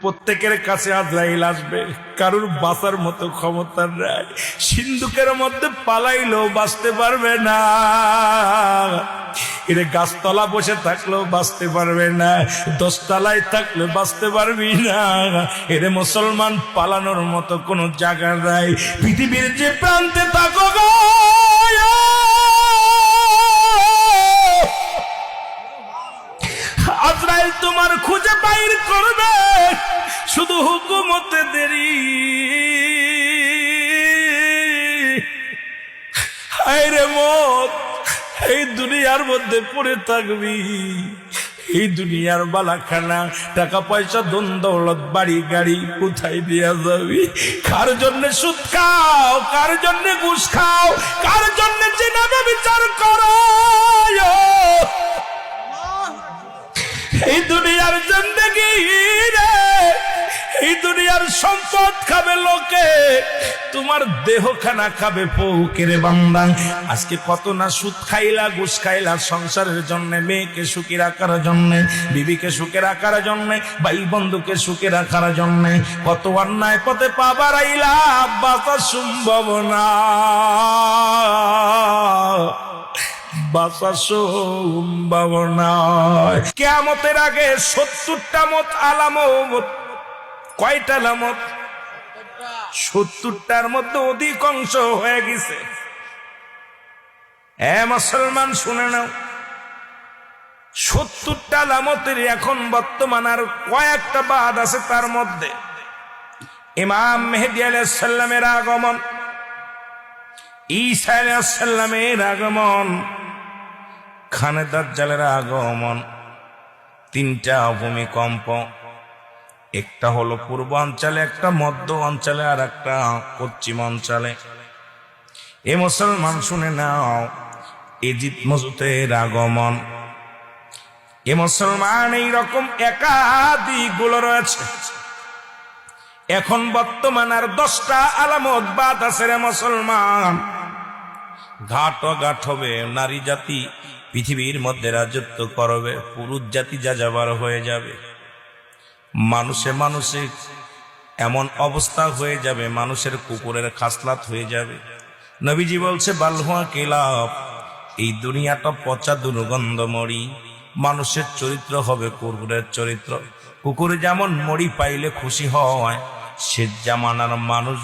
প্রত্যেকের কাছে আজরাইল আসবে, কারুর বাঁচার মতো ক্ষমতা নাই। সিন্ধুকের মধ্যে পালাইলেও বাঁচতে পারবে না, এর গাছতলা বসে থাকলেও বাঁচতে পারবে না, 10 তলায় থাকলে বাঁচতে পারবি না। এর মুসলমান পালানোর মতো কোনো জায়গা নাই। পৃথিবীর যে প্রান্তে থাকো গো, আজরাইল তোমার খুঁজে বাইর করবে, শুধু হুকুমতে দেরি। হায়রে মত, এই দুনিয়ার মধ্যে পড়ে থাকবি, এই দুনিয়ার বালাখানা, টাকা পয়সা ধন দৌলত বাড়ি গাড়ি কোথায় দিয়া যাবি? কার জন্য সুদ খাও, কার জন্য ঘুষ খাও, কার জন্য জিনাবে বিচার করো? এই দুনিয়ার জিন্দেগি রে, এই দুনিয়ার সম্পদ খাবে লোকে, তোমার দেহখানা খাবে ফকিরে বান্দা। আজকে কত না সুদ খাইলা, ঘুষ খাইলা সংসারের জন্য, মেয়েকে সুখী রাখার জন্য, বিবিকে সুখে রাখার জন্য, ভাই বন্ধুকে সুখে রাখার জন্য, কত অন্যায় পথে পা বাড়াইলা, বাঁচা সম্ভব না, বাঁচা সম্ভব নয়। কিয়ামতের আগে 70টা মত আলামত। কয়টা আলামত? 70টার মধ্যে অধিকাংশ হয়ে গেছে। মুসলমান শুনে নাও, 70টা আলামতের এখন বর্তমান আর কয়েকটা বাদ আছে। তার মধ্যে ইমাম মেহেদী আলাইহিস সালামের আগমন, ঈসা আলাইহিস সালামের আগমন, খানে দাজ্জালের আগমন, 3টা ভূমিকম্প, একটা হলো পূর্ব অঞ্চলে, একটা মধ্য অঞ্চলে, আর একটা পশ্চিম অঞ্চলে। এ মুসলমান শুনে নাও, ইজিপ্ট মজুতের আগমন। এ মুসলমান এইরকম একাধিক গুলো রয়েছে। এখন বর্তমান আর 10টা আলামত বাদ আছে রে মুসলমান। ঘাট হবে, নারী জাতি পৃথিবীর মধ্যে রাজত্ব করবে, পুরুষ জাতি যাযাবর হয়ে যাবে, মানুষে মানুষে এমন অবস্থা হয়ে যাবে, মানুষের কুকুরের খাসলাত হয়ে যাবে। নবীজি বলছে বালহুয়া কিলাব, এই দুনিয়াটা পচা দুর্গন্ধ মরি, মানুষের চরিত্র হবে কুকুরের চরিত্র। কুকুর যেমন মরি পাইলে খুশি হয়, সে জামানার মানুষ